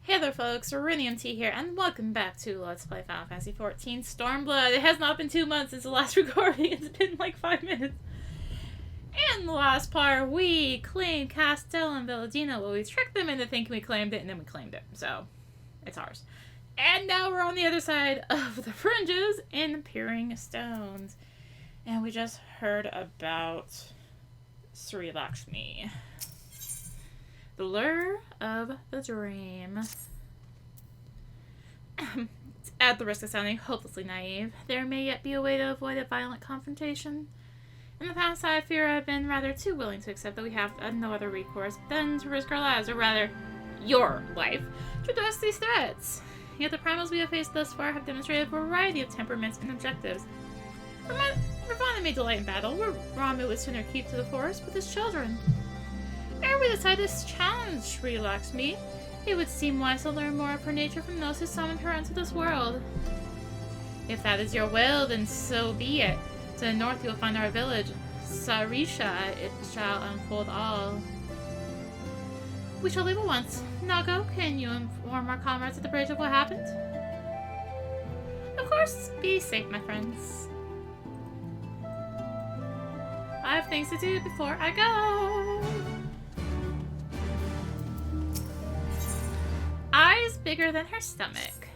Hey there folks, rinimt here, and welcome back to Let's Play Final Fantasy XIV Stormblood. It has not been 2 months since the last recording, it's been like 5 minutes. In the last part, we claimed Castell and Villadino. Well, we tricked them into thinking we claimed it, and then we claimed it, so it's ours. And now we're on the other side of the fringes in Peering Stones. And we just heard about Sri Lakshmi. The Lure of the Dream. At the risk of sounding hopelessly naive, there may yet be a way to avoid a violent confrontation. In the past, I fear I've been rather too willing to accept that we have no other recourse than to risk our lives, or rather, your life, to address these threats. Yet the primals we have faced thus far have demonstrated a variety of temperaments and objectives. Ravana may delight in battle, where Ramu would sooner keep to the forest with his children. Ere we decide this challenge, Sri Lakshmi, it would seem wise to learn more of her nature from those who summoned her into this world. If that is your will, then so be it. To the north you will find our village, Sarisha. It shall unfold all. We shall leave at once. Nago, can you inform our comrades at the bridge of what happened? Of course, be safe, my friends. I have things to do before I go. Eyes bigger than her stomach.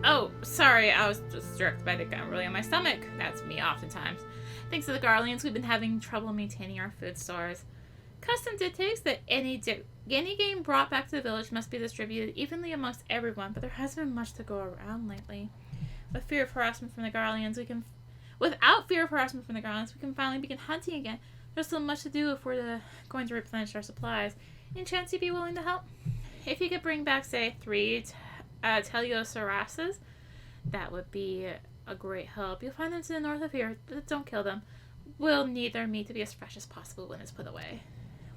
Oh, sorry, I was distracted by the gun really on my stomach. That's me oftentimes. Thanks to the Guardians, we've been having trouble maintaining our food stores. Custom dictates that any game brought back to the village must be distributed evenly amongst everyone, but there hasn't been much to go around lately. Without fear of harassment from the Guardians, we can finally begin hunting again. There's still much to do if we're going to replenish our supplies. Any chance you'd be willing to help? If you could bring back, say, 3 Teleosauruses, that would be a great help. You'll find them to the north of here, but don't kill them. We'll need their meat to be as fresh as possible when it's put away.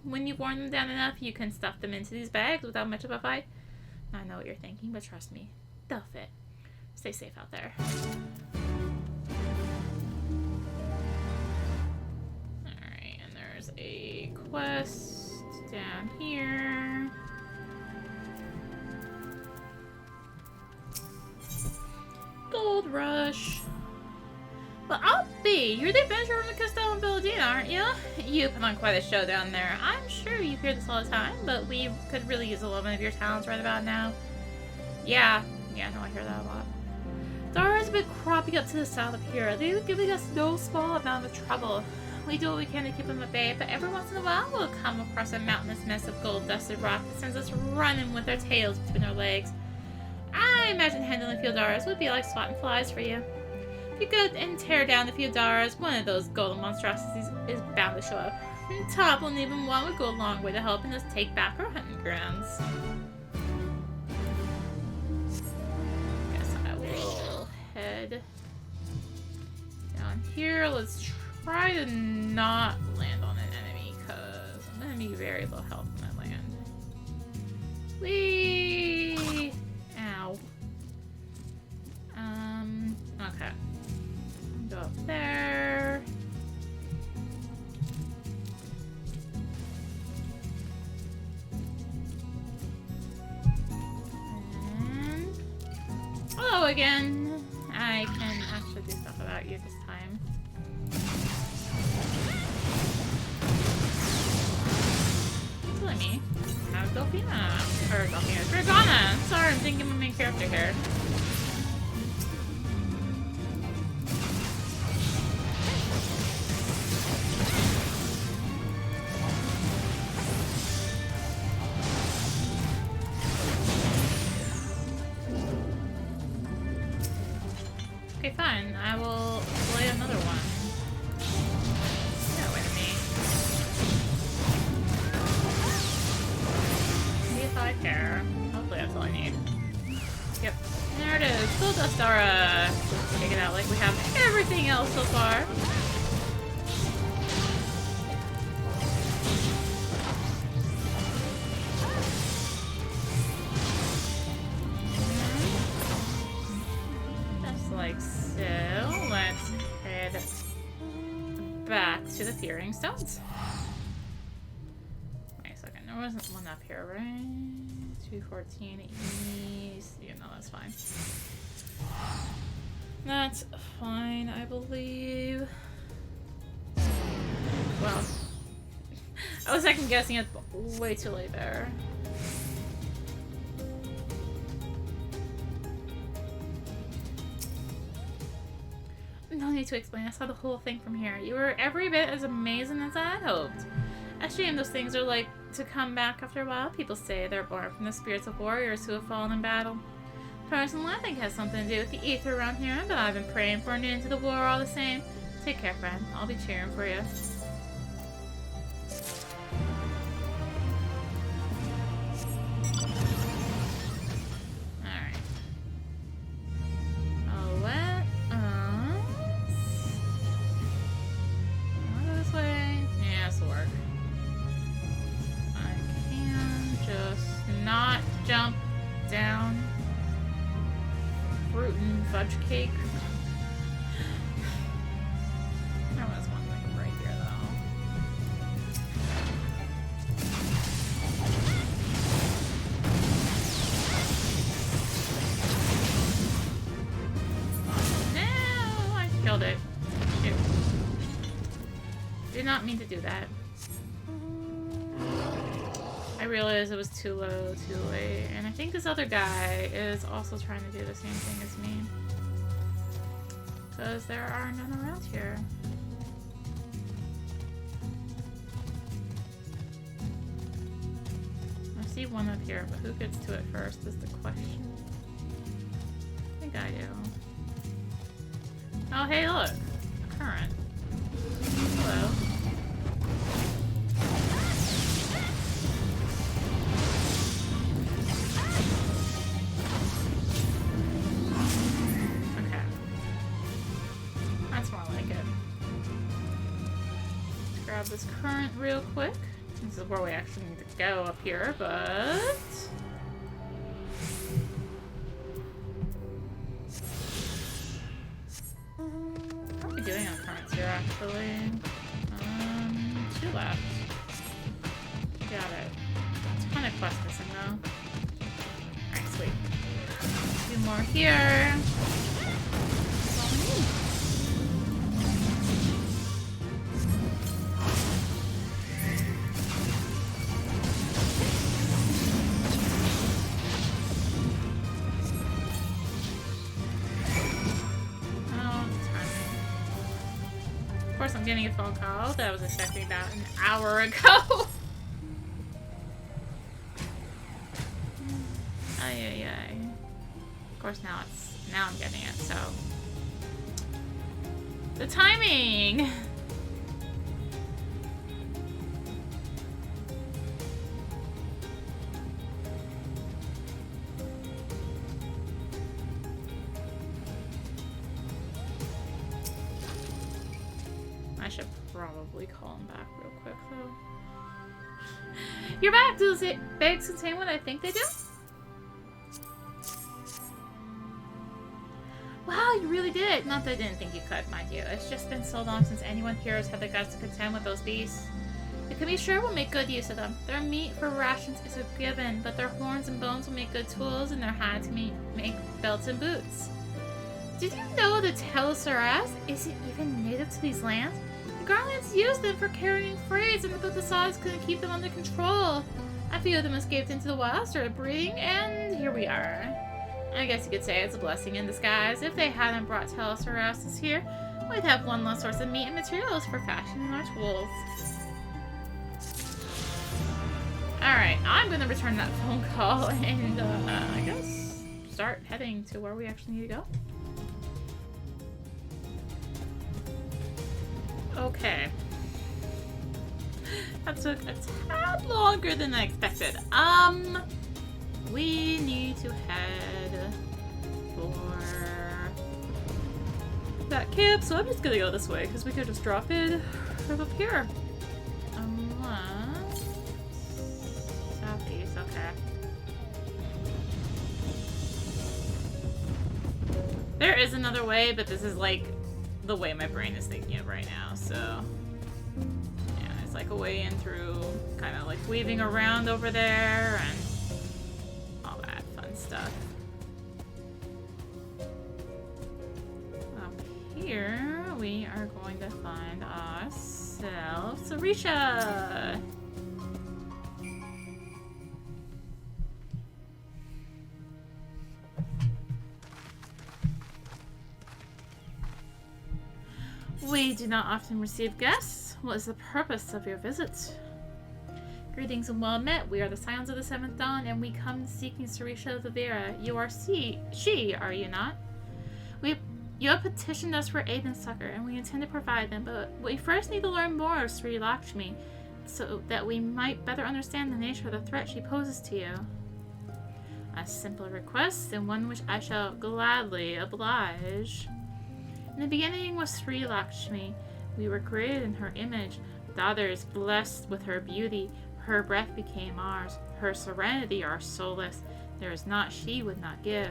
When you've worn them down enough, you can stuff them into these bags without much of a fight. I know what you're thinking, but trust me, they'll fit. Stay safe out there. Alright, and there's a quest down here. Gold Rush. Well, I'll be. You're the adventurer from the Castell and Villadino, aren't you? You put on quite a show down there. I'm sure you hear this all the time, but we could really use a little bit of your talents right about now. Yeah, no, I hear that a lot. Dara's have been cropping up to the south of here. They're giving us no small amount of trouble. We do what we can to keep them at bay, but every once in a while we'll come across a mountainous mess of gold-dusted rock that sends us running with our tails between our legs. I imagine handling Feudaras would be like swatting flies for you. If you go and tear down the Feudaras, one of those golden monstrosities is bound to show up. And Top and even one would go a long way to helping us take back our hunting grounds. Guess I will head down here. Let's try to not land on an enemy, because I'm going to be very low health when I land. Whee! Ow. Okay. Go up there. And hello again. I can actually do stuff about you this time. Silly me. How's Delphina? Or Delphina. Dragana! Sorry, I'm thinking of my main character here. Okay, fine. I will play another one. Yeah, wait a minute. See if I care. Hopefully that's all I need. Yep. There it is. Full Dust Aura. Take it out like we have everything else so far. Just like so. Let's head back to the Peering Stones. Wait a second. There wasn't one up here, right? 214 east. Yeah, no, that's fine. That's fine, I believe. Well, I was second guessing it way too late there. No need to explain. I saw the whole thing from here. You were every bit as amazing as I had hoped. A shame those things are like to come back after a while. People say they're born from the spirits of warriors who have fallen in battle. Personally, I think it has something to do with the ether around here, but I've been praying for an end to the war all the same. Take care, friend. I'll be cheering for you. Alright. I'll let us... I'll go this way. Yeah, this will work. I can just not jump down fruit and fudge cake. There was one thing right here, though. No, I killed it. Ew. Did not mean to do that. I realized it was too low, too late, and I think this other guy is also trying to do the same thing as me. Because there are none around here. I see one up here, but who gets to it first is the question. I think I do. Oh, hey, look! A current. Hello. Grab this current real quick. This is where we actually need to go up here, but... How are we doing on currents here, actually? 2 left. Got it. A ton of quests missing, though. Alright, sweet. 2 more here. That's all we need. I'm getting a phone call that I was expecting about an hour ago. Ay. Of course now I'm getting it, so. The timing! I should probably call him back real quick, though. You're back! Do those bags contain what I think they do? Wow, you really did! Not that I didn't think you could, mind you. It's just been so long since anyone here has had the guts to contend with those beasts. You can be sure we'll make good use of them. Their meat for rations is a given, but their horns and bones will make good tools, and their hides make belts and boots. Did you know the Telosaurus isn't even native to these lands? Garlands used them for carrying freight, and the size couldn't keep them under control. A few of them escaped into the wild, started breeding, and here we are. I guess you could say it's a blessing in disguise. If they hadn't brought Telosauruses here, we'd have one less source of meat and materials for fashioning our tools. Alright, I'm gonna return that phone call and, I guess start heading to where we actually need to go. Okay. That took a tad longer than I expected. We need to head for that camp, so I'm just gonna go this way, because we could just drop in from up here. Unless... Southeast, okay. There is another way, but this is like the way my brain is thinking of right now, so yeah, it's like a way in through, kind of like weaving around over there, and Sirisha! We do not often receive guests. What is the purpose of your visit? Greetings and well met. We are the Scions of the Seventh Dawn, and we come seeking Sirisha Vivera. You are she, are you not? You have petitioned us for aid and succor, and we intend to provide them, but we first need to learn more of Sri Lakshmi, so that we might better understand the nature of the threat she poses to you. A simple request, and one which I shall gladly oblige. In the beginning was Sri Lakshmi. We were created in her image. Daughters blessed with her beauty. Her breath became ours. Her serenity our solace. There is naught she would not give.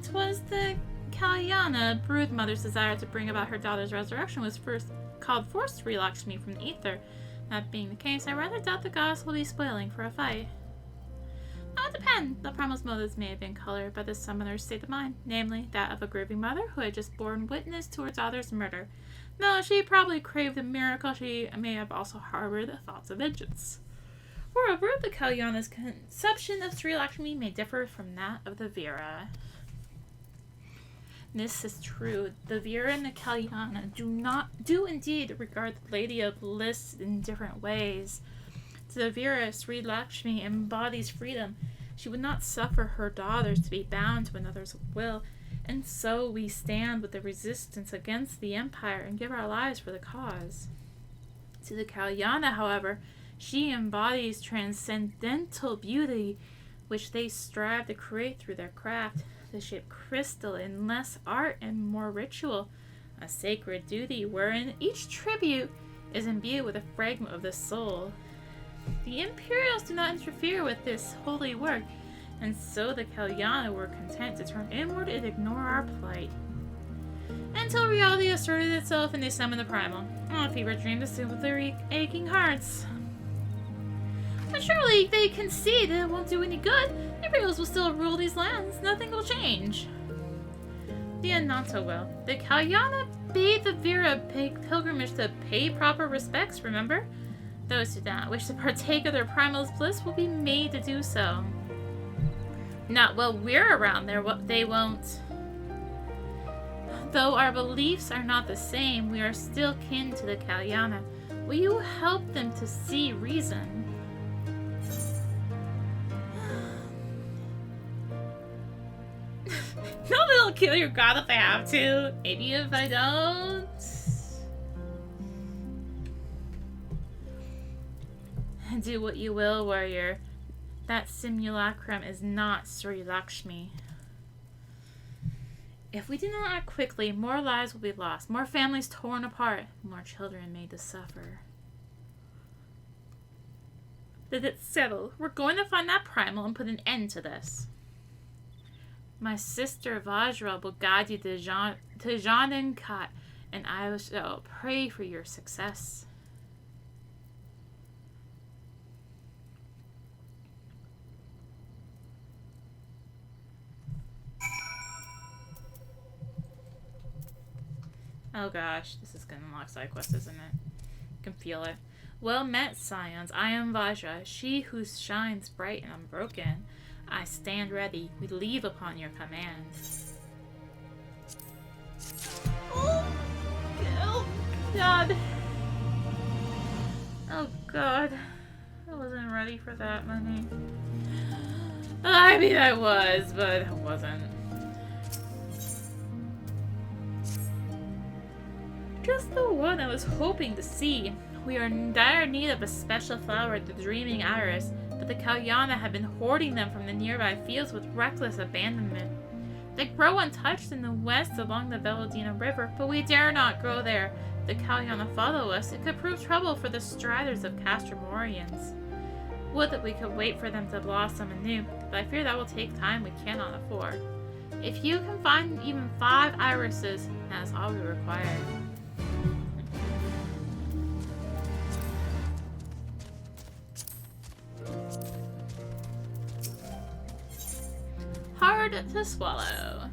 'Twas the Kalyana, broodmother's desire to bring about her daughter's resurrection, was first called forth Sri Lakshmi from the ether. That being the case, I rather doubt the gods will be spoiling for a fight. It depends. The primal's motives may have been colored by the summoner's state of mind, namely that of a grieving mother who had just borne witness to her daughter's murder. Though she probably craved a miracle, she may have also harbored the thoughts of vengeance. Moreover, the Kalyana's conception of Sri Lakshmi may differ from that of the Veera. This is true. The Veera and the Kalyana do indeed regard the Lady of Bliss in different ways. To the Veera, Sri Lakshmi embodies freedom. She would not suffer her daughters to be bound to another's will, and so we stand with the resistance against the Empire and give our lives for the cause. To the Kalyana, however, she embodies transcendental beauty, which they strive to create through their craft, to shape crystal in less art and more ritual, a sacred duty wherein each tribute is imbued with a fragment of the soul. The Imperials do not interfere with this holy work, and so the Kalyana were content to turn inward and ignore our plight. Until reality asserted itself and they summoned the primal. A fever dream to soothe their aching hearts. But surely they can see that it won't do any good. The Imperials will still rule these lands. Nothing will change. The Ananta will. The Kalyana bade the Veera pilgrimage to pay proper respects, remember? Those who do not wish to partake of their primal's bliss will be made to do so. Not while we're around there, they won't. Though our beliefs are not the same, we are still kin to the Kalyana. Will you help them to see reason? No, they'll kill your god if I have to. Maybe if I don't. Do what you will, warrior. That simulacrum is not Sri Lakshmi. If we do not act quickly, more lives will be lost, more families torn apart, more children made to suffer. Then it's settled. We're going to find that primal and put an end to this. My sister Vajra will guide you to Janankat, and I shall pray for your success. Oh gosh, this is gonna unlock side quest, isn't it? I can feel it. Well met, scions. I am Vajra, she who shines bright and unbroken. I stand ready. We leave upon your command. Oh God. Oh God. I wasn't ready for that many. I mean, I was, but I wasn't. Just the one I was hoping to see. We are in dire need of a special flower, the dreaming iris, but the Kalyana have been hoarding them from the nearby fields with reckless abandonment. They grow untouched in the west along the Velodina River, but we dare not go there. If the Kalyana follow us, it could prove trouble for the striders of Castromorians. Would that we could wait for them to blossom anew, but I fear that will take time we cannot afford. If you can find even 5 irises, that is all we require. Hard to swallow.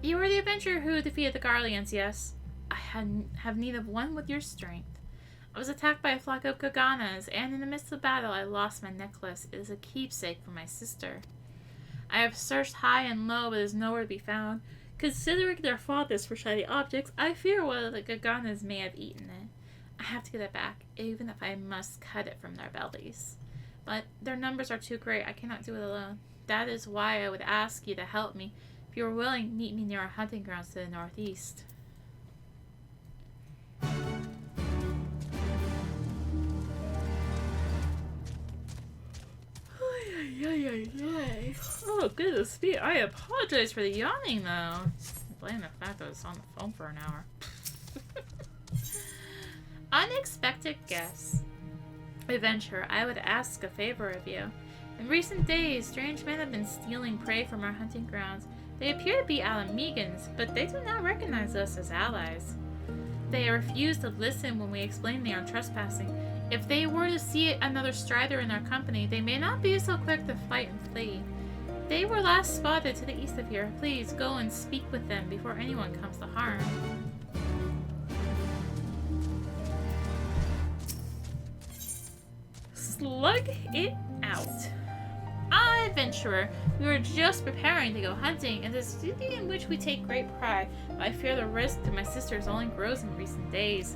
You were the adventurer who defeated the Garleans, yes? I have need of one with your strength. I was attacked by a flock of Gaganas, and in the midst of battle I lost my necklace. It is a keepsake for my sister. I have searched high and low, but it is nowhere to be found. Considering their fondness for shiny objects, I fear one of the Gaganas may have eaten it. I have to get it back, even if I must cut it from their bellies. But their numbers are too great, I cannot do it alone. That is why I would ask you to help me. If you are willing, meet me near our hunting grounds to the northeast. Oh, goodness me. I apologize for the yawning, though. I blame the fact that I was on the phone for an hour. Unexpected guests. Adventurer, I would ask a favor of you. In recent days, strange men have been stealing prey from our hunting grounds. They appear to be Alamegans, but they do not recognize us as allies. They refuse to listen when we explain they are trespassing. If they were to see another strider in our company, they may not be so quick to fight and flee. They were last spotted to the east of here. Please go and speak with them before anyone comes to harm. Slug it out. Adventurer, we were just preparing to go hunting, and it is a duty in which we take great pride, but I fear the risk to my sisters only grows in recent days.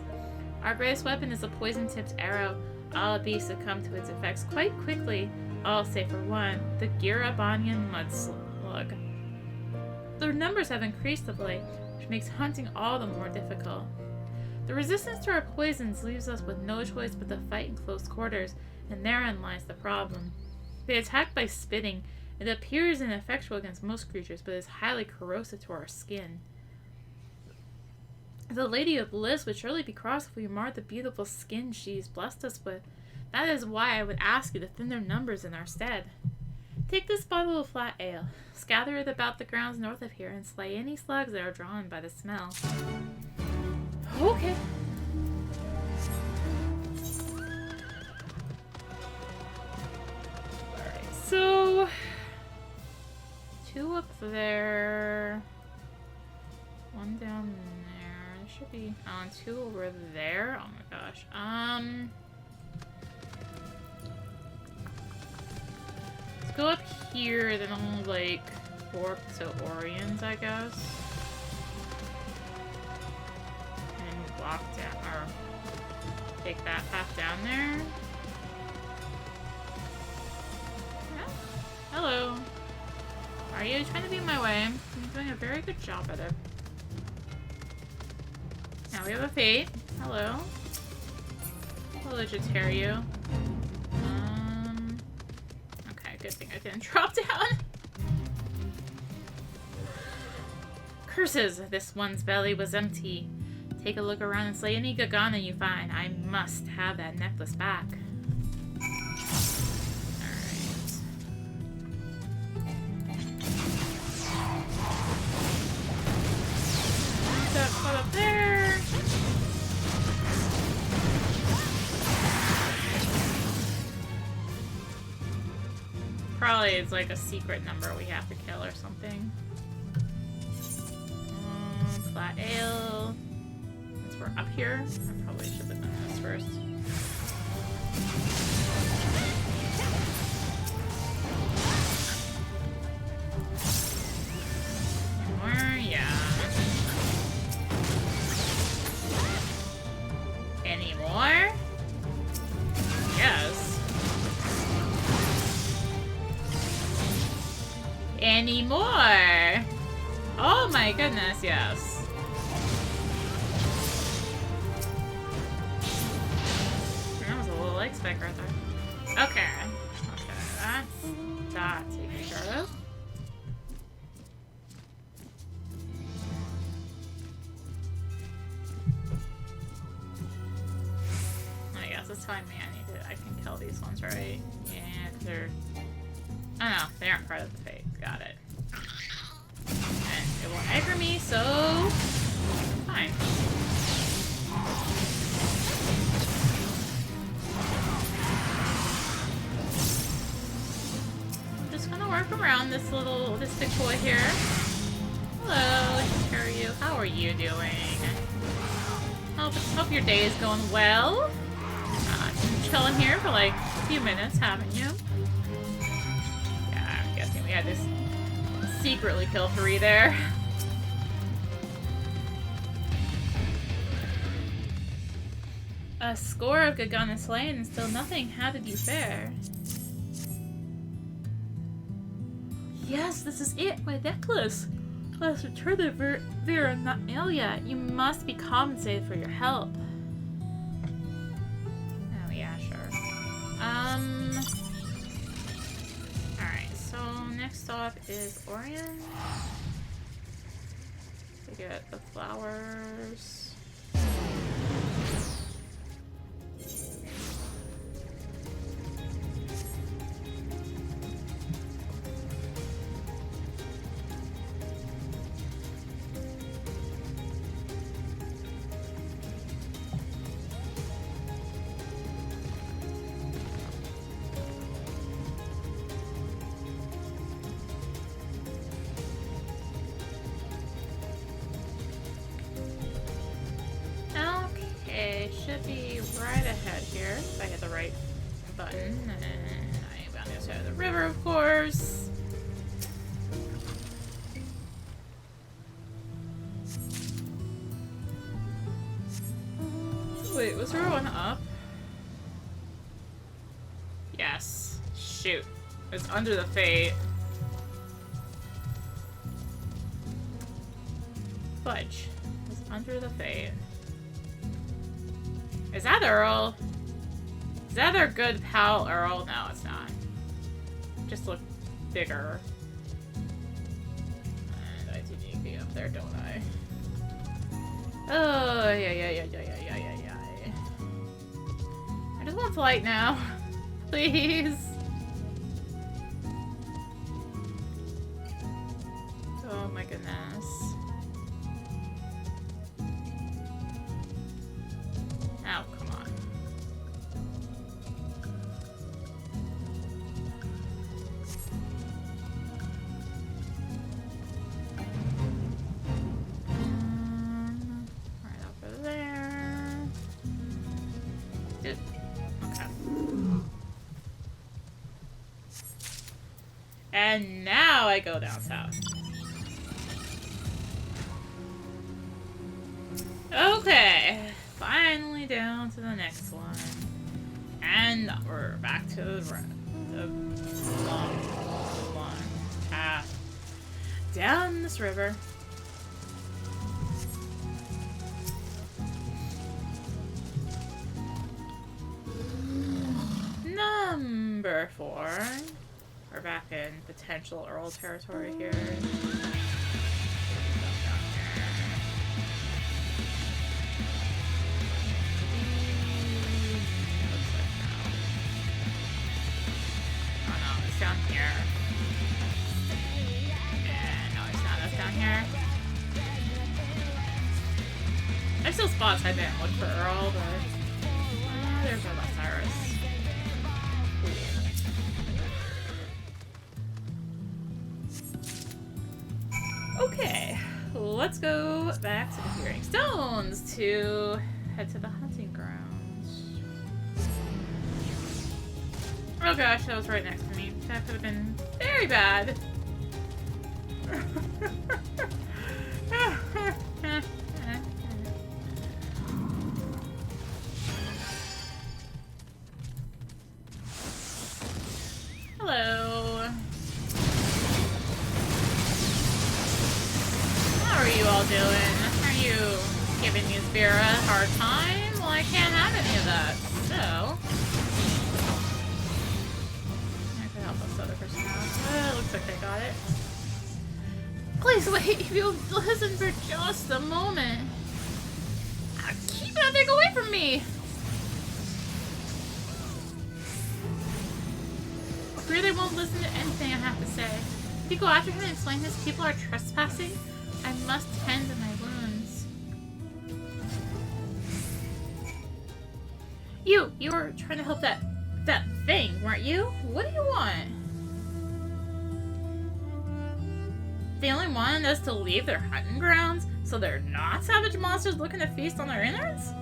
Our greatest weapon is a poison-tipped arrow. All beasts succumb to its effects quite quickly, all save for one, the Girabanian mudslug. Their numbers have increased of late, which makes hunting all the more difficult. The resistance to our poisons leaves us with no choice but to fight in close quarters, and therein lies the problem. They attack by spitting. It appears ineffectual against most creatures, but is highly corrosive to our skin. The Lady of Bliss would surely be cross if we marred the beautiful skin she's blessed us with. That is why I would ask you to thin their numbers in our stead. Take this bottle of flat ale, scatter it about the grounds north of here, and slay any slugs that are drawn by the smell. Okay. Alright, so 2 up there, 1 down there. There should be 2 over there. Oh my gosh. Let's go up here, then I'll like warp to Orions, I guess. And walk down, or take that path down there. Yeah. Hello. Are you trying to be in my way? I'm doing a very good job at it. Now we have a fate. Hello. Hello, Jetario. Okay, good thing I didn't drop down. Curses! This one's belly was empty. Take a look around and slay any Gagana you find. I must have that necklace back. Alright. Got caught up there. Probably it's like a secret number we have to kill or something. Flat ale. Since we're up here, I probably should have done this first. More, yeah. Any more? Yes. Any more? Oh my goodness, yes. That was a little leg spec right there. Okay. Okay, that's that taken care of. I guess it's telling me I can kill these ones, right? Yeah, because they're... Oh no, they aren't part of the fate. Got it. And it will aggro me, so... fine. I'm just gonna work around this big boy here. Hello, Jetario. How are you doing? Hope your day is going well. Chilling here for like a few minutes, haven't you? Yeah, I'm guessing we had to secretly kill 3 there. A score of good gun and slain, and still nothing. How did you fare? Yes, this is it, my necklace. Let's return the Vera not ill yet. You must be compensated for your help. Oh yeah, sure. Alright, so next off is Orion. We get the flowers. Should be right ahead here if I hit the right button. And I am on the other side of the river, of course. Wait, was there one up? Yes. Shoot. It's under the fate. Fudge. It's under the fate. Is that Earl? Is that our good pal Earl? No, it's not. Just look bigger. And I do need to be up there, don't I? Oh, yeah. I just want flight now. Please. Oh my goodness. Oh, come on. Right over there. Good. Okay. And now I go down south. Okay. Finally down to the next one. And we're back to the long path down this river. Number 4. We're back in potential Earl territory here. Down here. Yeah, no, it's not. That's down here. There's still spots I didn't look for Earl, but there's no Cyrus. Okay, let's go back to the Hearing Stones to head to the hunting grounds. Oh gosh, that was right next to me. That could have been very bad. Hello. How are you all doing? Are you giving Miss Vera a hard time? Well, I can't have any of that, so... Other person out. Looks like they got it. Please wait, if you'll listen for just a moment. Keep that thing away from me! I fear they won't listen to anything I have to say. If you go after him and explain his people are trespassing, I must tend to my wounds. You were trying to help that thing, weren't you? What do you want? They only wanted us to leave their hunting grounds, So they're not savage monsters looking to feast on our innards?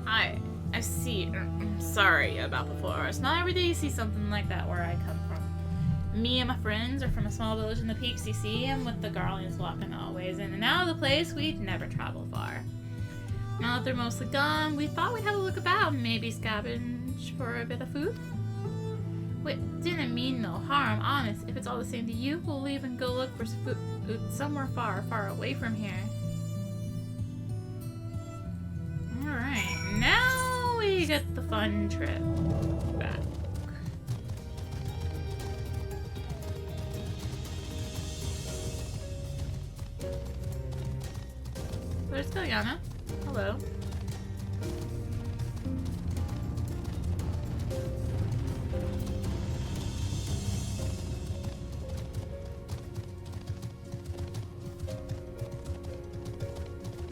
I see. I'm sorry about the forest. Not every day you see something like that where I come from. Me and my friends are from a small village in the peaks, you see, and with the Garlands walking always in and out of the place, we'd never travel far. Now that they're mostly gone, we thought we'd have a look about, maybe scavenge for a bit of food. Wait, didn't mean no harm, honest. If it's all the same to you, we'll leave and go look for food somewhere far, far away from here. Alright, now we get the fun trip back. There's Kalyana. Hello.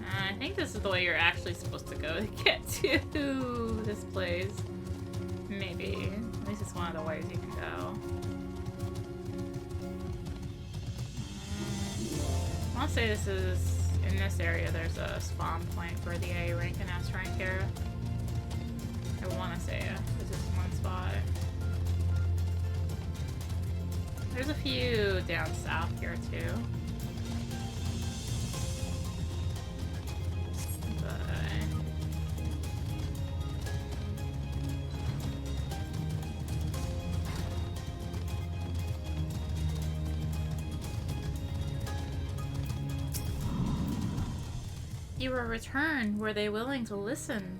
I think this is the way you're actually supposed to go to get to this place. Maybe. At least it's one of the ways you can go. I want to say this is... in this area, there's a spawn point for the A rank and S rank here. I want to say this is one spot. There's a few down south here too. You were returned. Were they willing to listen?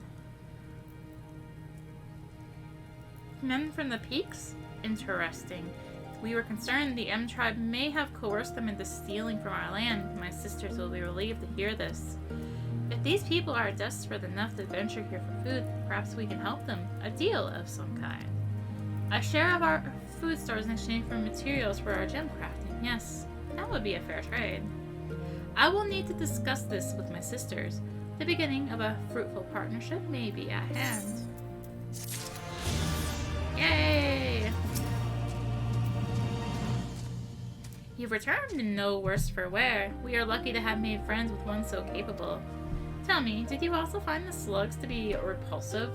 Men from the peaks? Interesting. We were concerned the M tribe may have coerced them into stealing from our land. My sisters will be relieved to hear this. If these people are desperate enough to venture here for food, perhaps we can help them. A deal of some kind. A share of our food stores in exchange for materials for our gem crafting. Yes, that would be a fair trade. I will need to discuss this with my sisters. The beginning of a fruitful partnership may be at hand. Yay! You've returned and no worse for wear. We are lucky to have made friends with one so capable. Tell me, did you also find the slugs to be repulsive?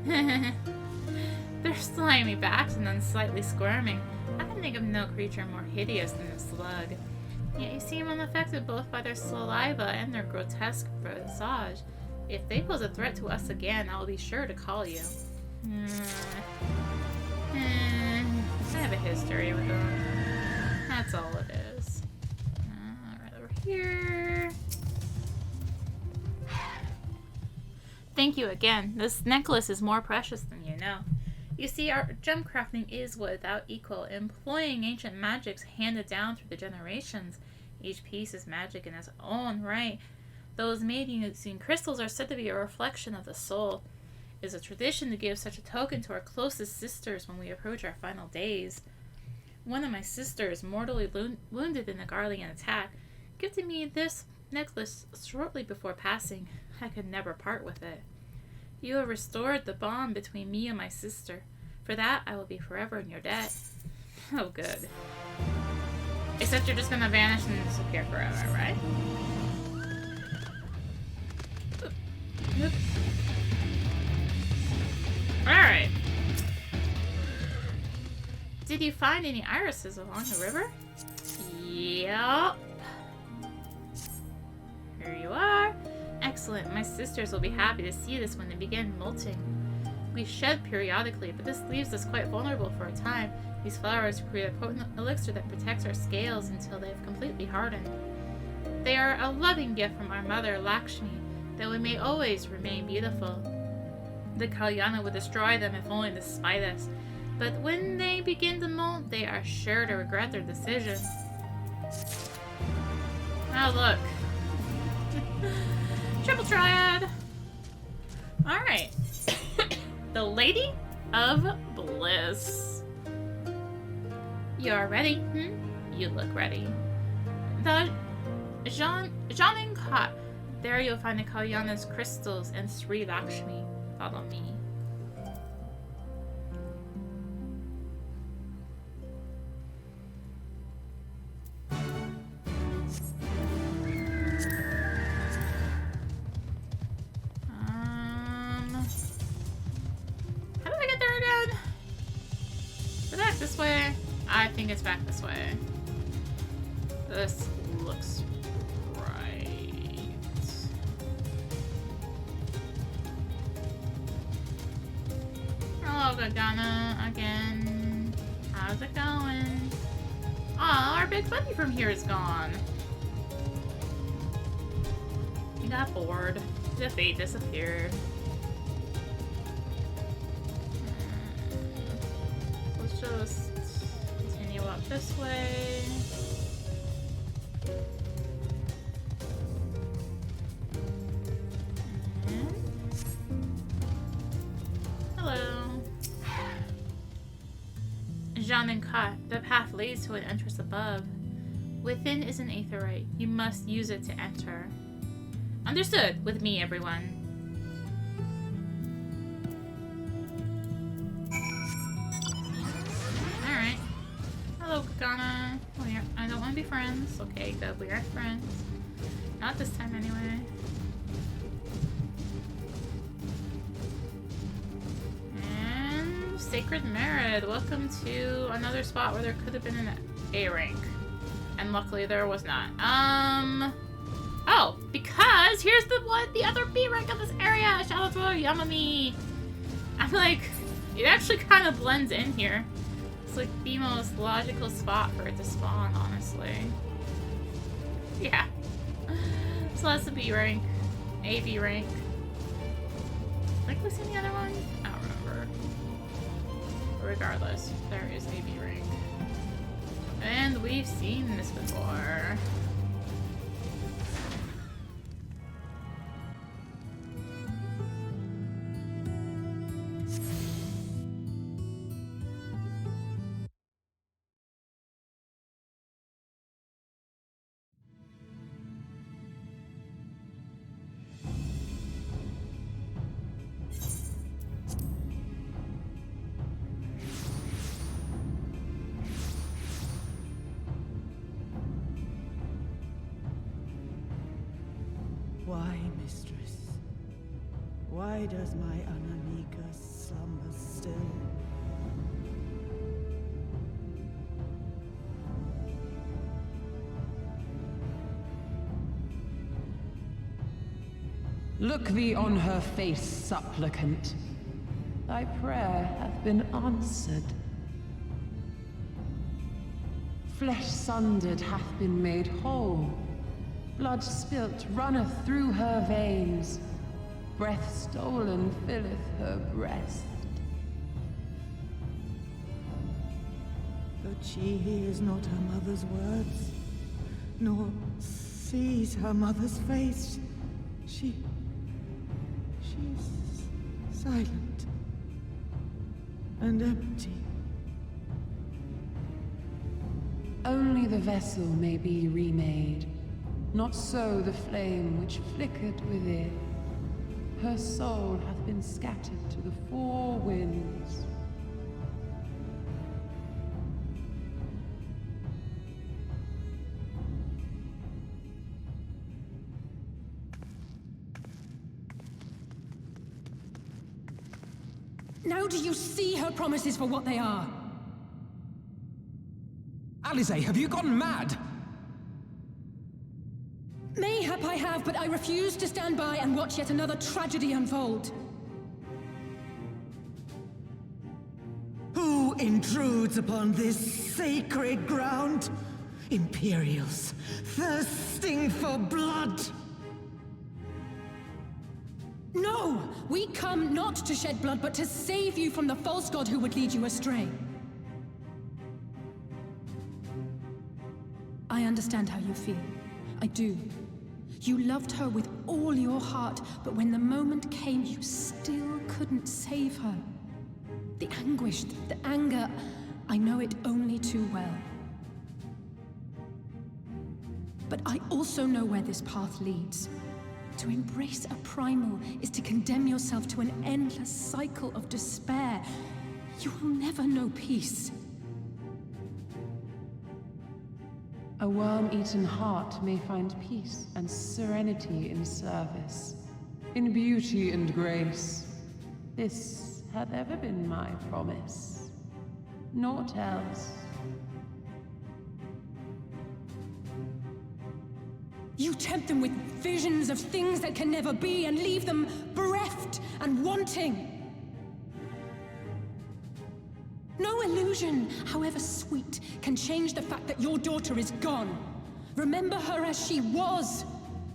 Their slimy backs and then slightly squirming. I can think of no creature more hideous than a slug. Yet you seem unaffected both by their saliva and their grotesque visage. If they pose a threat to us again, I will be sure to call you. I have a history with them. That's all it is. Right over here. Thank you again. This necklace is more precious than you know. You see, our gem crafting is without equal, employing ancient magics handed down through the generations. Each piece is magic in its own right. Those made using crystals are said to be a reflection of the soul. It is a tradition to give such a token to our closest sisters when we approach our final days. One of my sisters, mortally wounded in a Garlean attack, gifted me this necklace shortly before passing. I could never part with it. You have restored the bond between me and my sister. For that, I will be forever in your debt. Oh, good. Except you're just gonna vanish and disappear forever, right? Oop. Alright. Did you find any irises along the river? Yup. Here you are. Excellent. My sisters will be happy to see this when they begin molting. We shed periodically, but this leaves us quite vulnerable for a time. These flowers create a potent elixir that protects our scales until they have completely hardened. They are a loving gift from our mother, Lakshmi, that we may always remain beautiful. The Kalyana would destroy them if only to spite us, but when they begin to molt, they are sure to regret their decision. Oh, look. Triple triad! Alright. The Lady of Bliss. You are ready? You look ready. The Janin Kot. There you'll find the Kalyana's crystals and Sri Lakshmi. Follow me. this way? I think it's back this way. This looks right. Hello, Gagana, again. How's it going? Aw, our big buddy from here is gone. He got bored. The fate disappeared. Let's just continue up this way. And... hello. Jean and Kat, the path leads to an entrance above. Within is an aetherite. You must use it to enter. Understood. With me, everyone. Alright. Hello, Kagana. I don't want to be friends. Okay, good. We are friends. Not this time, anyway. And Sacred Merit. Welcome to another spot where there could have been an A rank. And luckily there was not. Oh, because here's the other B rank of this area. Shout out to Yamami. I'm like, it actually kind of blends in here. It's like the most logical spot for it to spawn, honestly. Yeah. So that's a B rank. A B rank. Like, what's in the other one? I don't remember. But regardless, there is a B rank. And we've seen this before. Why, mistress? Why does my Anamika slumber still? Look thee on her face, supplicant. Thy prayer hath been answered. Flesh sundered hath been made whole. Blood spilt runneth through her veins. Breath stolen filleth her breast. But she hears not her mother's words, nor sees her mother's face. She's silent and empty. Only the vessel may be remade. Not so the flame which flickered within. Her soul hath been scattered to the four winds. Now do you see her promises for what they are? Alize, have you gone mad? Mayhap I have, but I refuse to stand by and watch yet another tragedy unfold. Who intrudes upon this sacred ground? Imperials, thirsting for blood! No! We come not to shed blood, but to save you from the false god who would lead you astray. I understand how you feel. I do. You loved her with all your heart, but when the moment came, you still couldn't save her. The anguish, the anger, I know it only too well. But I also know where this path leads. To embrace a primal is to condemn yourself to an endless cycle of despair. You will never know peace. A worm-eaten heart may find peace and serenity in service, in beauty and grace. This hath ever been my promise. naught else. You tempt them with visions of things that can never be and leave them bereft and wanting. No illusion, however sweet, can change the fact that your daughter is gone. Remember her as she was.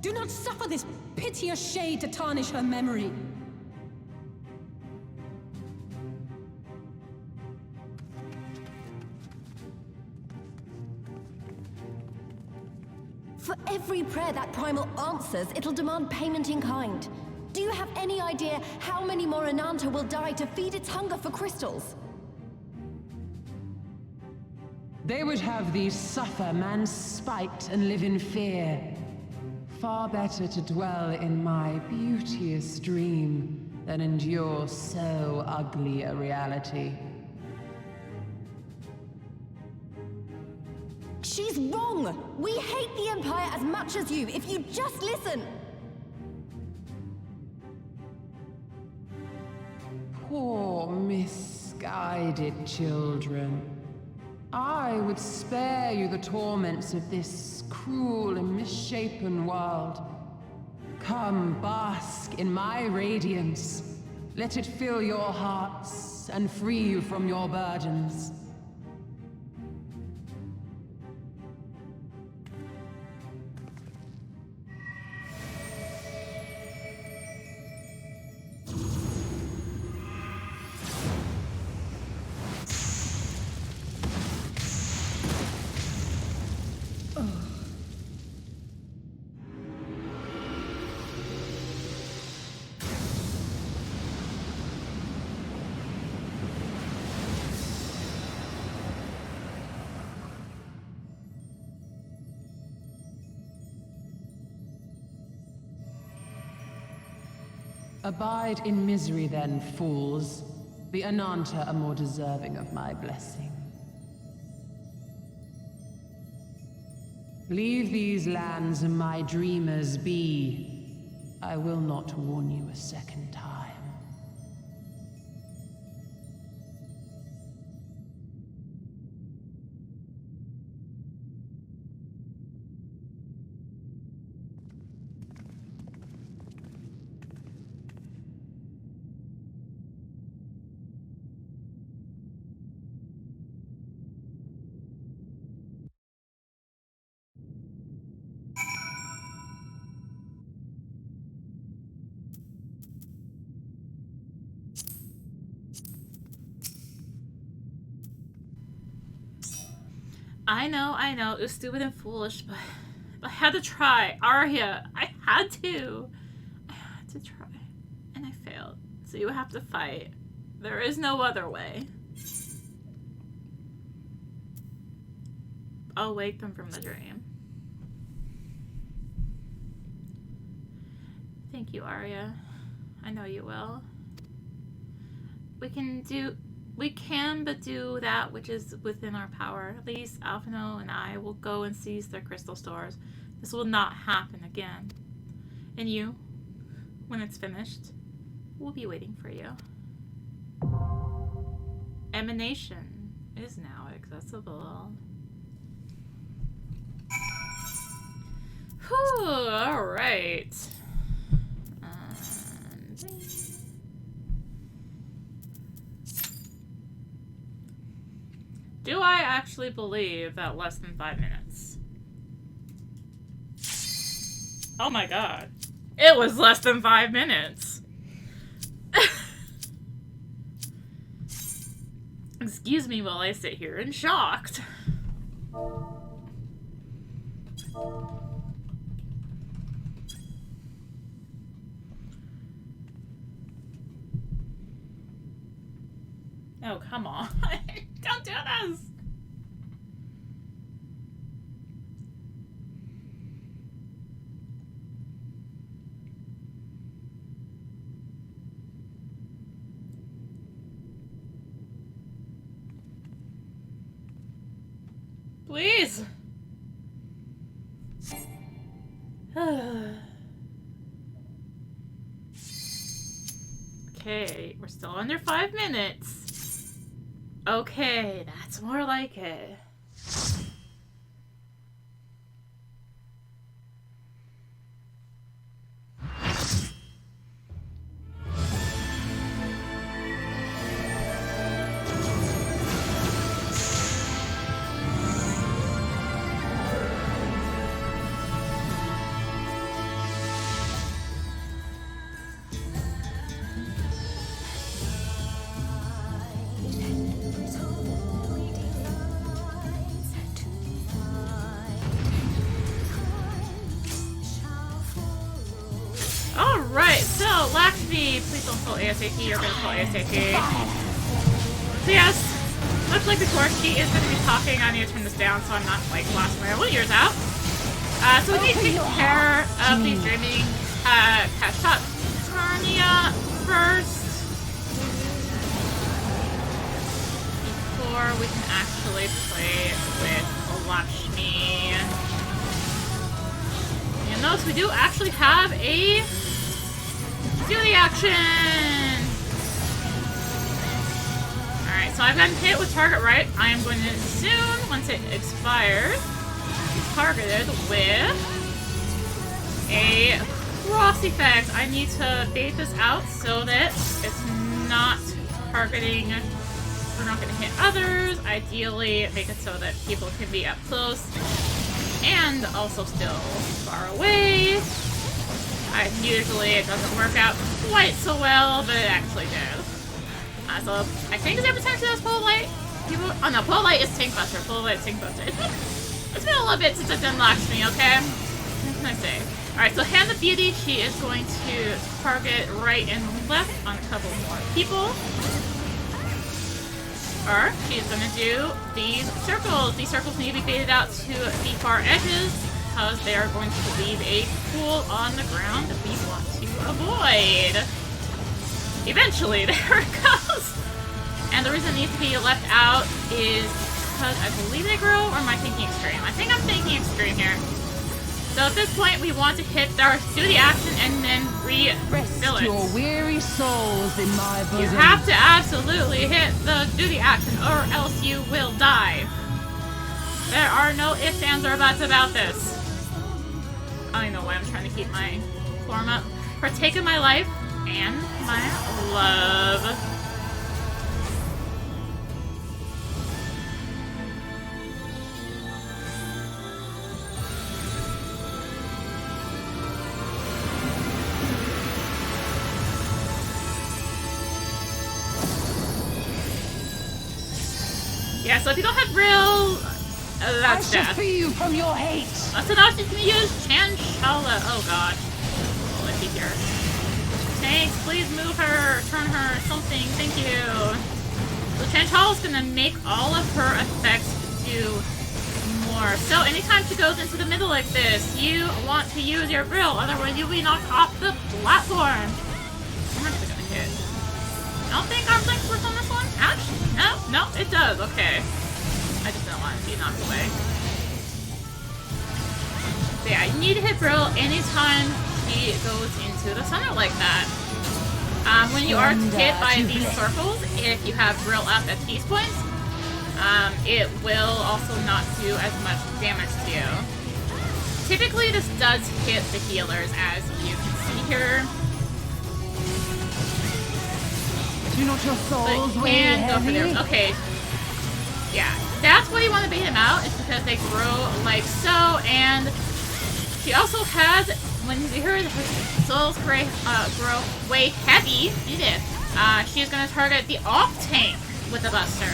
Do not suffer this piteous shade to tarnish her memory. For every prayer that primal answers, it'll demand payment in kind. Do you have any idea how many more Ananta will die to feed its hunger for crystals? They would have thee suffer man's spite and live in fear. Far better to dwell in my beauteous dream than endure so ugly a reality. She's wrong! We hate the Empire as much as you, if you just listen! Poor misguided children. I would spare you the torments of this cruel and misshapen world. Come, bask in my radiance. Let it fill your hearts and free you from your burdens. Abide in misery then, fools. The Ananta are more deserving of my blessing. Leave these lands and my dreamers be. I will not warn you a second time. I know, it was stupid and foolish, but I had to try. Arya, I had to. I had to try. And I failed. So you have to fight. There is no other way. I'll wake them from the dream. Thank you, Arya. I know you will. We can but do that which is within our power. At least Alphino and I will go and seize their crystal stores. This will not happen again. And you, when it's finished, will be waiting for you. Emanation is now accessible. Whew, alright. Do I actually believe that less than 5 minutes? Oh my god. It was less than 5 minutes. Excuse me while I sit here in shocked. Oh, come on. Don't do this! Please! Okay, we're still under 5 minutes. Okay, that's more like it. Alright, so Lakshmi, please don't pull ASAP, you're gonna pull ASAP. So yes, much like before, she is gonna be talking. I need to turn this down so I'm not like blasting my own ears out. So we need to take care of these dreaming Kashatania first. Before we can actually play with Lakshmi. You'll notice we do actually have a duty action! Alright, so I've gotten hit with target right. I am going to soon, once it expires, be targeted with a cross effect. I need to bait this out so that it's not targeting, we're not going to hit others. Ideally, make it so that people can be up close and also still far away. Usually it doesn't work out quite so well, but it actually did. So I think it's every time she does Pole Light. People, oh no, Pole Light is Tank Buster. Pole Light is Tank Buster. It's been a little bit since I've done Lakshmi, okay? What can I say? Alright, so Hand of Beauty, she is going to target right and left on a couple more people. Or she's going to do these circles. These circles need to be baited out to the far edges, because they are going to leave a pool on the ground that we want to avoid. Eventually, there it goes! And the reason it needs to be left out is because I believe they grow, or am I thinking extreme? I think I'm thinking extreme here. So at this point, we want to hit our duty action and then refill it. Your weary souls in my bosom. You have to absolutely hit the duty action, or else you will die. There are no ifs, ands, or buts about this. I don't know why I'm trying to keep my form up. Partake of my life and my love. Yeah, so if you don't have real, that's death. free you from your hate. That's an option you can use. Chanchala. Oh god. Oh, let's see here. Tanks, please move her, turn her, something. Thank you. So Chanchala's gonna make all of her effects do more. So anytime she goes into the middle like this, you want to use your drill, otherwise you'll be knocked off the platform. I'm actually gonna hit. I don't think arm's length works on this one. Actually, no, it does. Okay. I just don't want to be knocked away. So yeah, you need to hit Brill anytime she goes into the center like that. When you are hit by these circles, if you have Brill up at these points, it will also not do as much damage to you. Typically, this does hit the healers, as you can see here. Do not your souls But weigh can go for heavy? their, okay. Yeah, that's why you want to bait them out, is because they grow like so, and she also has, when you hear her souls grow way heavy, she's going to target the off-tank with the Buster.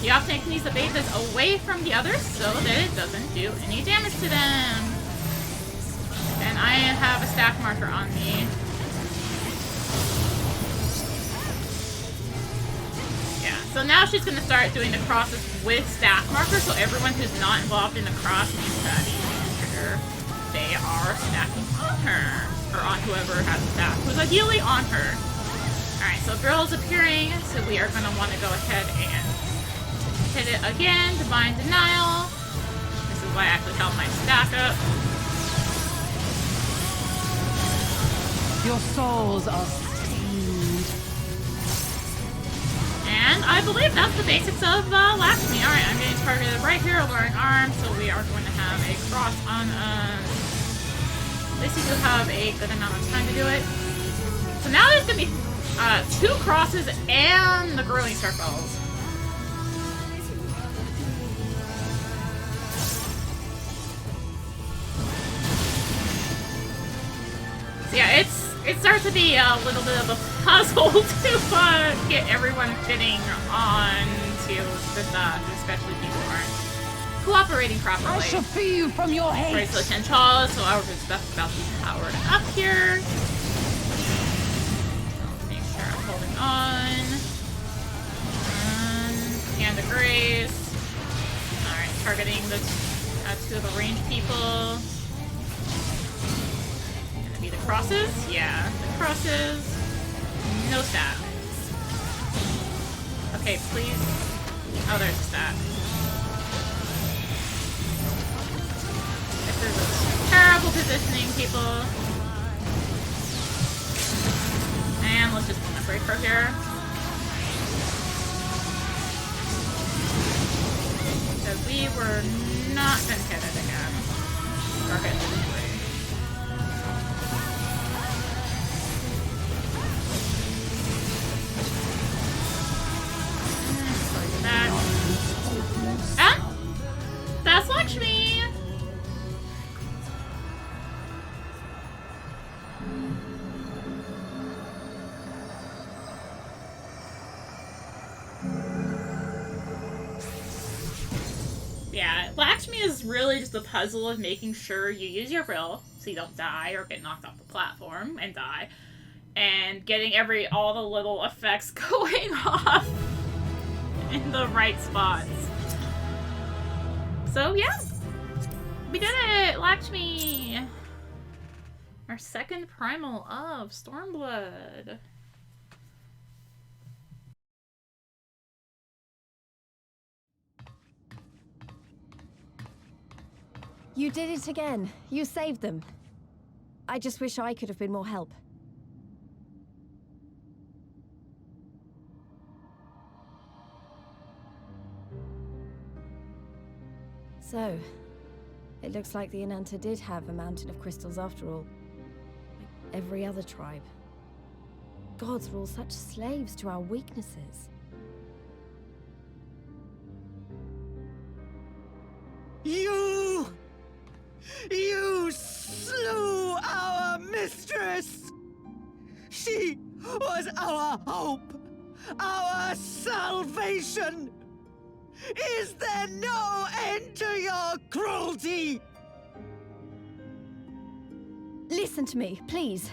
The off-tank needs to bait this away from the others so that it doesn't do any damage to them. And I have a stack marker on me. So now she's going to start doing the crosses with stack markers, so everyone who's not involved in the cross needs to trigger. They are stacking on her, or on whoever has a stack, who's ideally on her. Alright, so Brill is appearing, so we are going to want to go ahead and hit it again. Divine Denial. This is why I actually held my stack up. Your souls are stained. And I believe that's the basics of Lakshmi. Alright, I'm getting targeted right here, wearing arms, so we are going to have a cross on us. At least we do have a good amount of time to do it. So now there's going to be 2 crosses and the grueling circles. So yeah, it starts to be a little bit of a puzzle to get everyone fitting on to the stuff, especially people who aren't cooperating properly. I shall free you from your hate. Raise the 10 chalice, so our stuff's about to be powered up here. So make sure I'm holding on. Hand of Grace. Alright, targeting the 2 of the ranged people. Gonna be the crosses? Yeah, the crosses. No stat. Okay, please. Oh, there's a stat. This is terrible positioning, people. And let's just break her here. Because we were not gonna hit it again. Or hit it anyway. That's Lakshmi! Yeah, Lakshmi is really just a puzzle of making sure you use your rill so you don't die or get knocked off the platform and die. And getting all the little effects going off in the right spots. So yeah, we did it, Lakshmi! Our second primal of Stormblood. You did it again. You saved them. I just wish I could have been more help. So, it looks like the Ananta did have a mountain of crystals after all. Like every other tribe. Gods were all such slaves to our weaknesses. You slew our mistress! She was our hope, our salvation! Is there no end to your cruelty? Listen to me, please.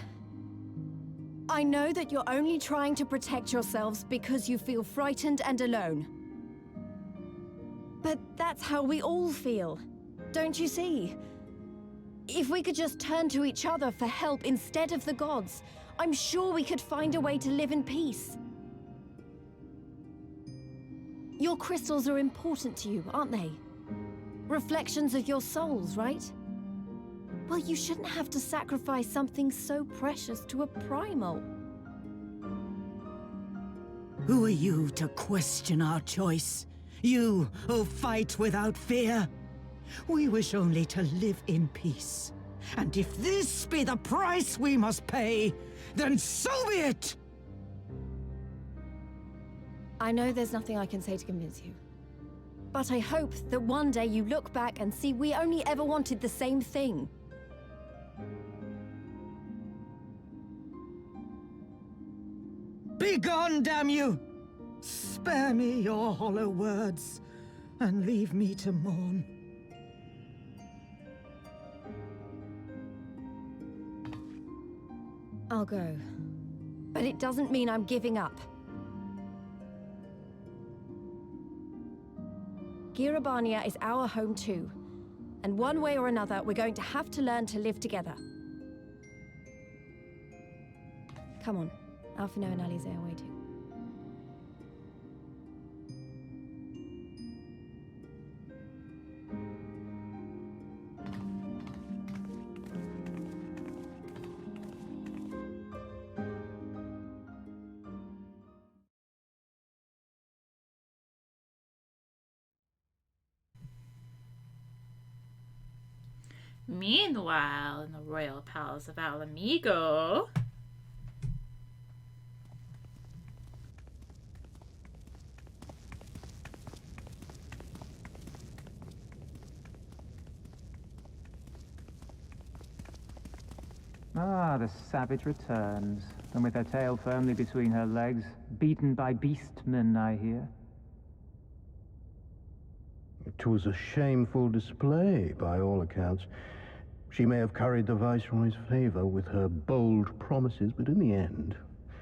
I know that you're only trying to protect yourselves because you feel frightened and alone. But that's how we all feel. Don't you see? If we could just turn to each other for help instead of the gods, I'm sure we could find a way to live in peace. Your crystals are important to you, aren't they? Reflections of your souls, right? Well, you shouldn't have to sacrifice something so precious to a primal. Who are you to question our choice? You who fight without fear? We wish only to live in peace. And if this be the price we must pay, then so be it! I know there's nothing I can say to convince you. But I hope that one day you look back and see we only ever wanted the same thing. Begone, damn you! Spare me your hollow words, and leave me to mourn. I'll go. But it doesn't mean I'm giving up. Girabania is our home too. And one way or another, we're going to have to learn to live together. Come on. Alphino and Alize are waiting. Meanwhile, in the royal palace of Alamigo... Ah, the savage returns, and with her tail firmly between her legs, beaten by beastmen, I hear. It was a shameful display, by all accounts. She may have curried the Viceroy's favor with her bold promises, but in the end,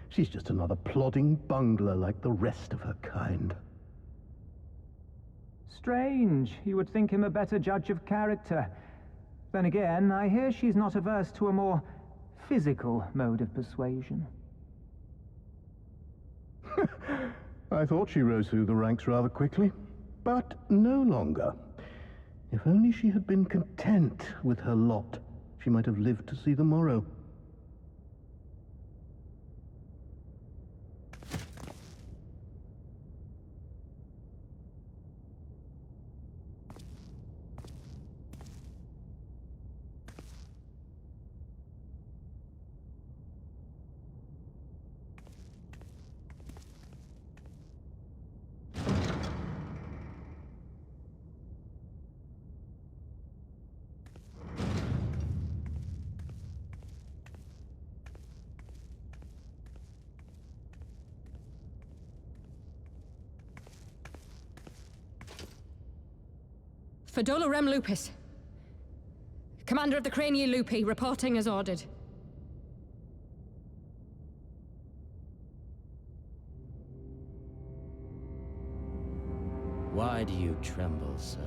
she's just another plodding bungler like the rest of her kind. Strange. You would think him a better judge of character. Then again, I hear she's not averse to a more physical mode of persuasion. I thought she rose through the ranks rather quickly, but no longer. If only she had been content with her lot, she might have lived to see the morrow. Fedola Rem Lupus. Commander of the Cranial Lupi, reporting as ordered. Why do you tremble so?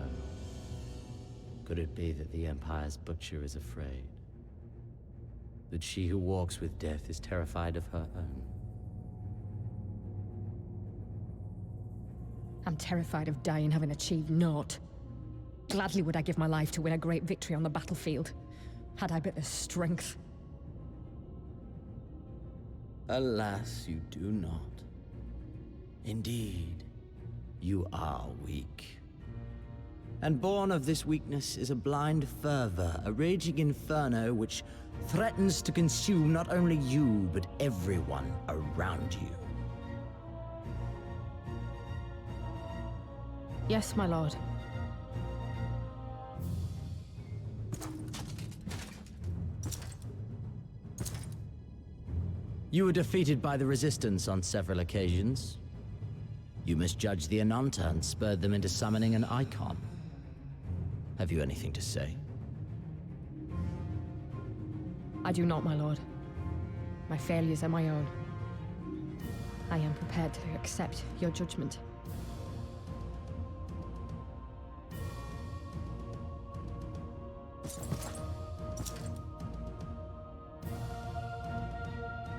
Could it be that the Empire's butcher is afraid? That she who walks with death is terrified of her own? I'm terrified of dying having achieved naught. Gladly would I give my life to win a great victory on the battlefield, had I but the strength. Alas, you do not. Indeed, you are weak. And born of this weakness is a blind fervor, a raging inferno which threatens to consume not only you, but everyone around you. Yes, my lord. You were defeated by the Resistance on several occasions. You misjudged the Ananta and spurred them into summoning an icon. Have you anything to say? I do not, my lord. My failures are my own. I am prepared to accept your judgment.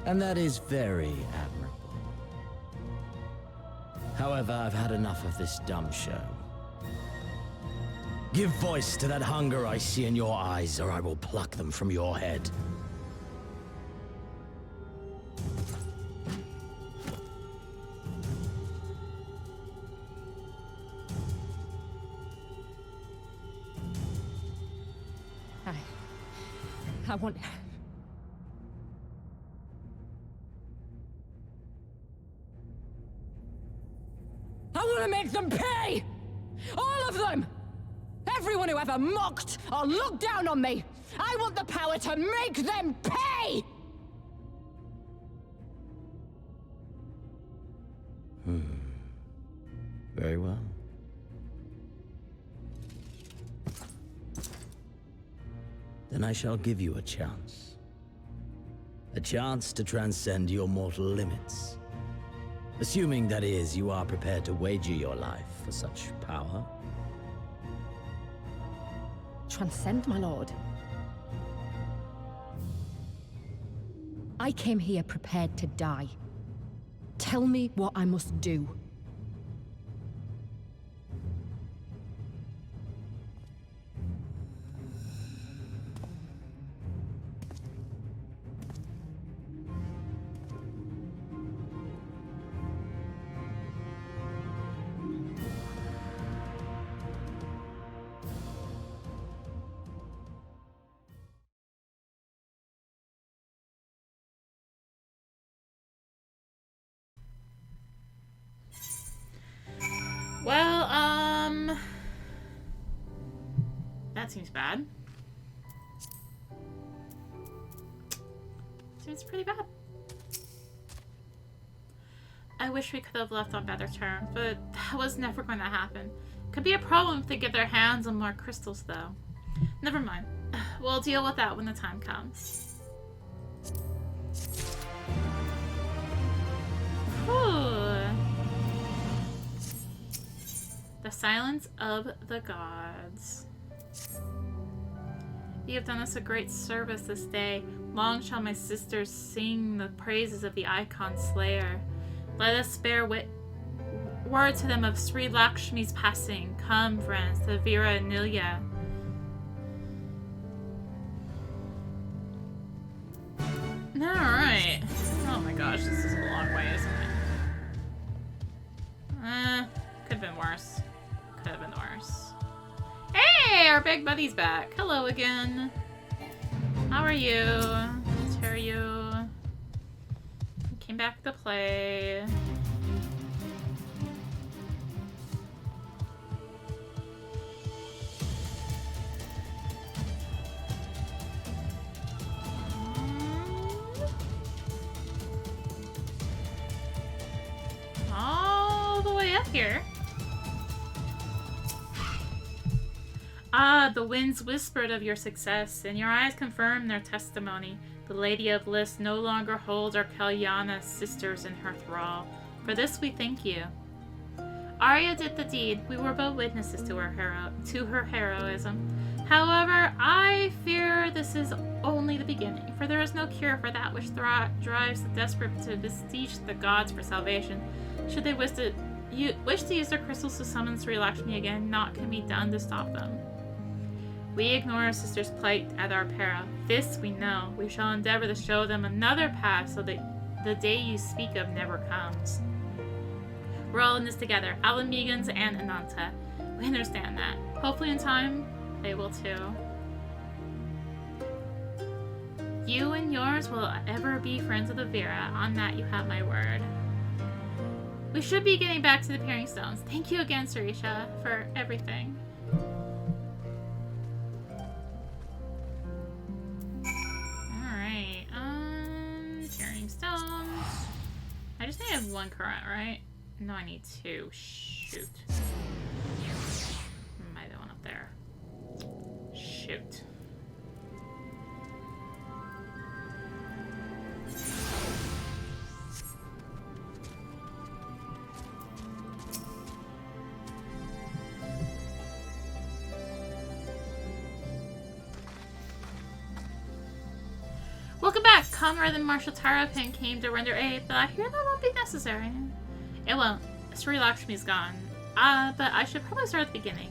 And that is very admirable. However, I've had enough of this dumb show. Give voice to that hunger I see in your eyes, or I will pluck them from your head. I want... I want to make them pay! All of them! Everyone who ever mocked or looked down on me! I want the power to make them pay! Very well. Then I shall give you a chance. A chance to transcend your mortal limits. Assuming, that is, you are prepared to wager your life for such power. Transcend, my lord. I came here prepared to die. Tell me what I must do. That seems bad. Seems pretty bad. I wish we could have left on better terms, but that was never going to happen. Could be a problem if they get their hands on more crystals, though. Never mind. We'll deal with that when the time comes. Whew. The silence of the gods. You have done us a great service this day. Long shall my sisters sing the praises of the Icon Slayer. Let us bear word to them of Sri Lakshmi's passing. Come, friends, to Vira and Nilya. Alright. Oh my gosh, this is a long way, isn't it? Could have been worse. Could have been worse. Hey, our big buddy's back. Hello again. How are you? How are you? Came back to play. All the way up here. Ah, the winds whispered of your success, and your eyes confirmed their testimony. The Lady of Bliss no longer holds our Kalyana sisters in her thrall. For this we thank you. Arya did the deed. We were both witnesses to her heroism. However, I fear this is only the beginning, for there is no cure for that which drives the desperate to beseech the gods for salvation. Should they wish to use their crystals to summon Sri Lakshmi again, naught can be done to stop them. We ignore our sister's plight at our peril. This we know. We shall endeavor to show them another path so that the day you speak of never comes. We're all in this together, Alamegans and Ananta. We understand that. Hopefully in time, they will too. You and yours will ever be friends of the Vera. On that you have my word. We should be getting back to the Peering Stones. Thank you again, Sarisha, for everything. Alright, Peering Stones. I just need one current, right? No, I need two. Shoot. Might be one up there. Shoot. Welcome back! Comrade and Marshal Tarapin came to render aid, but I hear that won't be necessary. It won't. Sri Lakshmi's gone. But I should probably start at the beginning.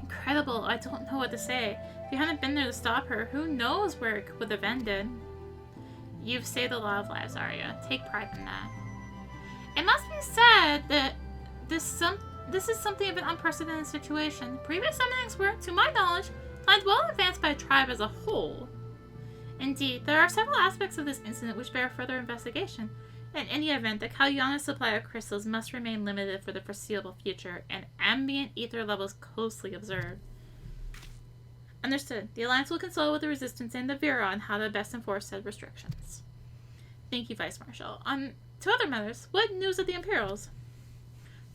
Incredible. I don't know what to say. If you hadn't been there to stop her, who knows where it would have ended. You've saved a lot of lives, Arya. Take pride in that. It must be said that this is something of an unprecedented situation. Previous summonings were, to my knowledge, planned well in advance by a tribe as a whole. Indeed, there are several aspects of this incident which bear further investigation. In any event, the Kalyana supply of crystals must remain limited for the foreseeable future, and ambient ether levels closely observed. Understood. The Alliance will consult with the Resistance and the Vera on how to best enforce said restrictions. Thank you, Vice Marshal. To other matters, what news of the Imperials?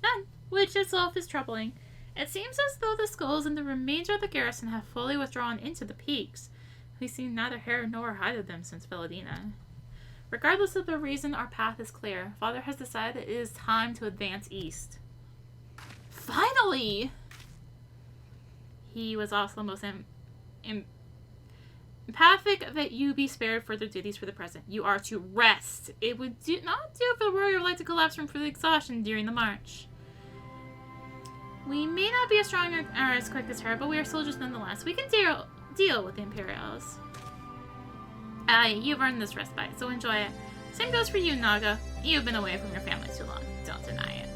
None, which itself is troubling. It seems as though the skulls and the remainder of the garrison have fully withdrawn into the peaks. We've seen neither hair nor hide of them since Veladina. Regardless of the reason, our path is clear. Father has decided it is time to advance east. Finally! He was also the most empathic that you be spared further duties for the present. You are to rest. It would not do for the warrior like to collapse from exhaustion during the march. We may not be as strong or as quick as her, but we are soldiers nonetheless. We can deal with the Imperials. You've earned this respite, so enjoy it. Same goes for you, Naga. You've been away from your family too long. Don't deny it.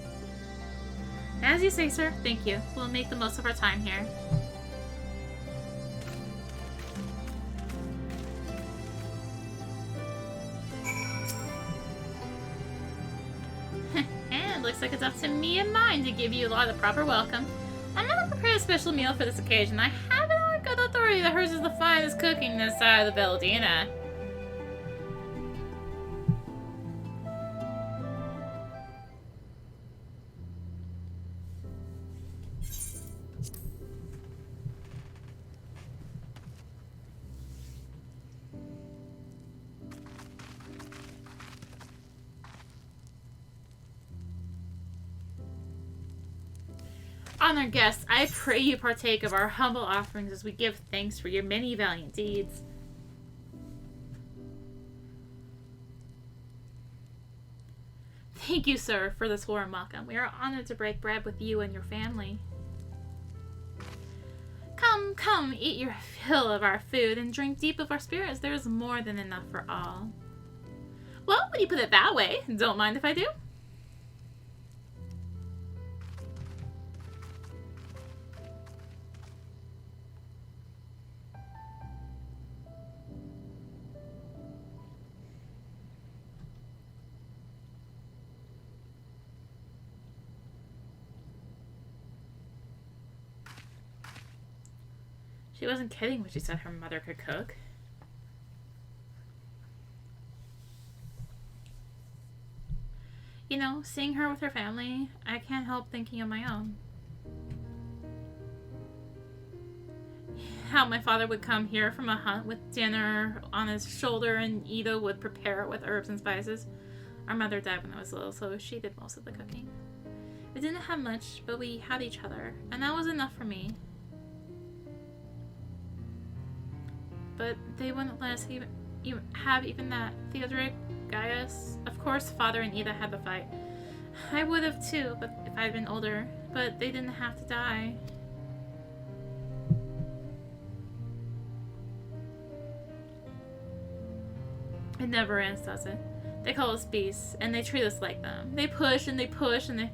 As you say, sir. Thank you. We'll make the most of our time here. looks like it's up to me and mine to give you lot a proper welcome. I'm gonna prepare a special meal for this occasion. I have it on good authority that hers is the finest cooking this side of the Veldina. Honored guests, I pray you partake of our humble offerings as we give thanks for your many valiant deeds. Thank you, sir, for this warm welcome. We are honored to break bread with you and your family. Come, come, eat your fill of our food and drink deep of our spirits. There is more than enough for all. Well, when you put it that way, don't mind if I do. She wasn't kidding when she said her mother could cook. You know, seeing her with her family, I can't help thinking of my own. How my father would come here from a hunt with dinner on his shoulder and Ida would prepare it with herbs and spices. Our mother died when I was little, so she did most of the cooking. We didn't have much, but we had each other, and that was enough for me. But they wouldn't let us have even that. Theodoric, Gaius, of course Father and Ida had the fight. I would have too, but if I'd been older, but they didn't have to die. It never ends, does it? They call us beasts, and they treat us like them. They push and they push and they...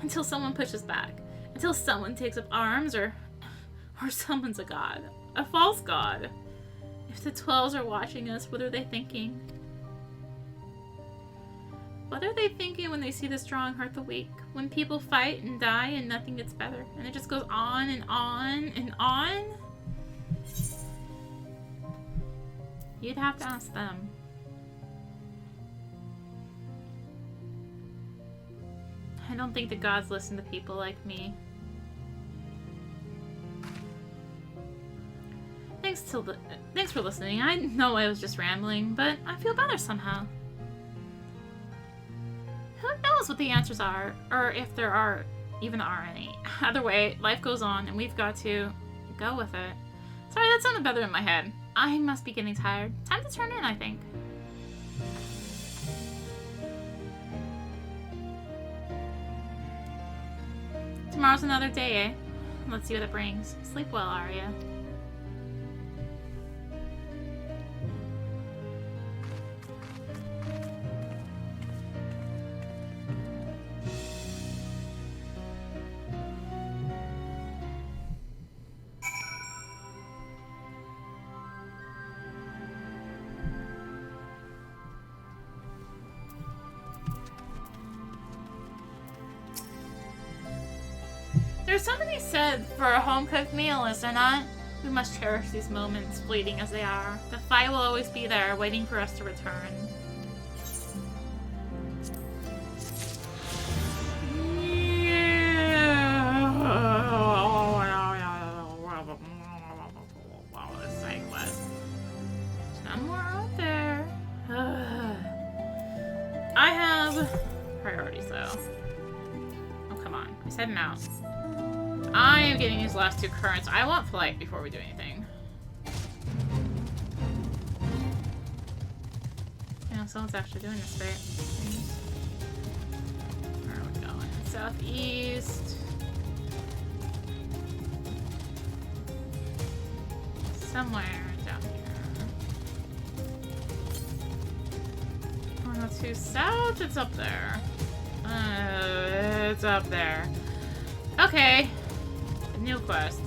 until someone pushes back. Until someone takes up arms or someone's a god. A false god. If the 12s are watching us, what are they thinking? What are they thinking when they see the strong hurt the weak? When people fight and die and nothing gets better? And it just goes on and on and on? You'd have to ask them. I don't think the gods listen to people like me. Thanks for listening. I know I was just rambling, but I feel better somehow. Who knows what the answers are, or if there are any. Either way, life goes on, and we've got to go with it. Sorry, that sounded better in my head. I must be getting tired. Time to turn in, I think. Tomorrow's another day, eh? Let's see what it brings. Sleep well, Arya. There's something to be said for a home-cooked meal, is there not? We must cherish these moments, fleeting as they are. The fight will always be there, waiting for us to return. Side quest. There's none more out there. I have priorities, though. Oh, come on. I said mouse. I am getting these last two currents. I want flight before we do anything. Yeah, someone's actually doing this right. Where are we going? Southeast. Somewhere down here. We're not too south. It's up there. It's up there. Okay. New quest.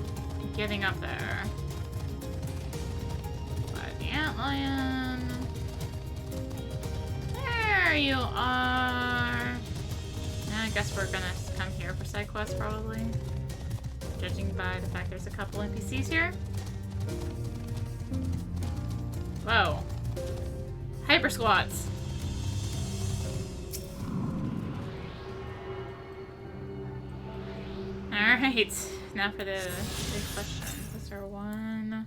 Getting up there. By the antlion. There you are. Now I guess we're gonna come here for side quests, probably. Judging by the fact there's a couple NPCs here. Whoa. Hyper squats. Alright. Now for the big question. Was there one?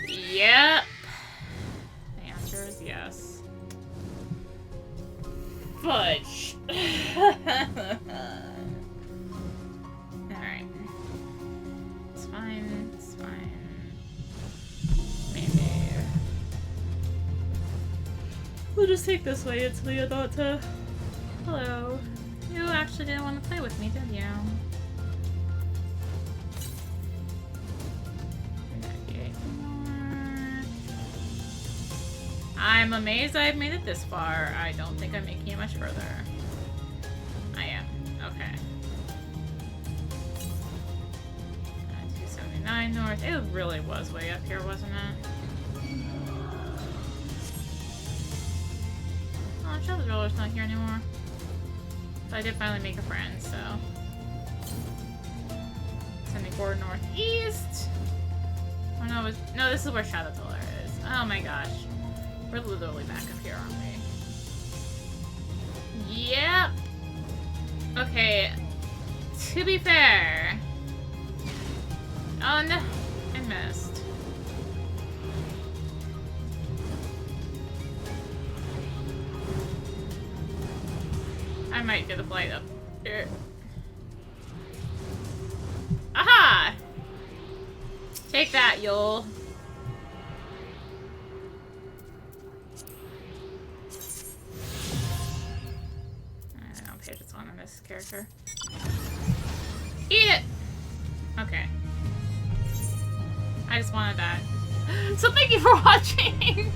Yep. The answer is yes. Fudge. Alright. It's fine. It's fine. Maybe. We'll just take this way. It's the Ananta. Hello. You actually didn't want to play with me, did you? I'm amazed I've made it this far. I don't think I'm making it much further. I am. Okay. 279 north. It really was way up here, wasn't it? Oh, Shadow Roller's not here anymore. But I did finally make a friend, so. 74 northeast. Oh no, no, this is where Shadow Roller is. Oh my gosh. We're literally back up here, aren't we? Yep. Okay. To be fair. Oh no. I missed. I might get a flight up here. Aha! Take that, Yule. On this character. Eat it! Okay. I just wanted that. So thank you for watching!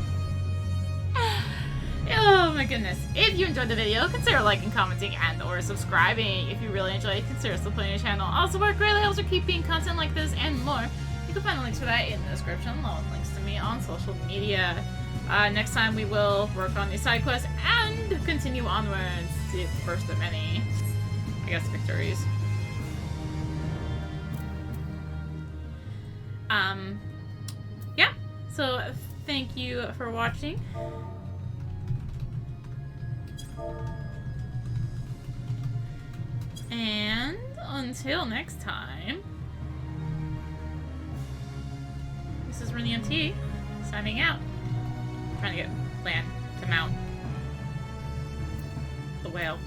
Oh my goodness. If you enjoyed the video, consider liking, commenting, and or subscribing. If you really enjoyed it, consider supporting the channel. Also, what greatly helps with keeping content like this and more. You can find the links for that in the description, along with links to me on social media. Next time we will work on these side quests and continue onwards. The first of many, I guess, victories. Yeah, so thank you for watching. And until next time, this is rinimt signing out. Trying to get land to mount the whale.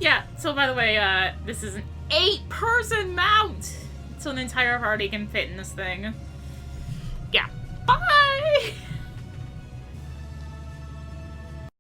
Yeah, so by the way, this is an 8-person mount! So an entire party can fit in this thing.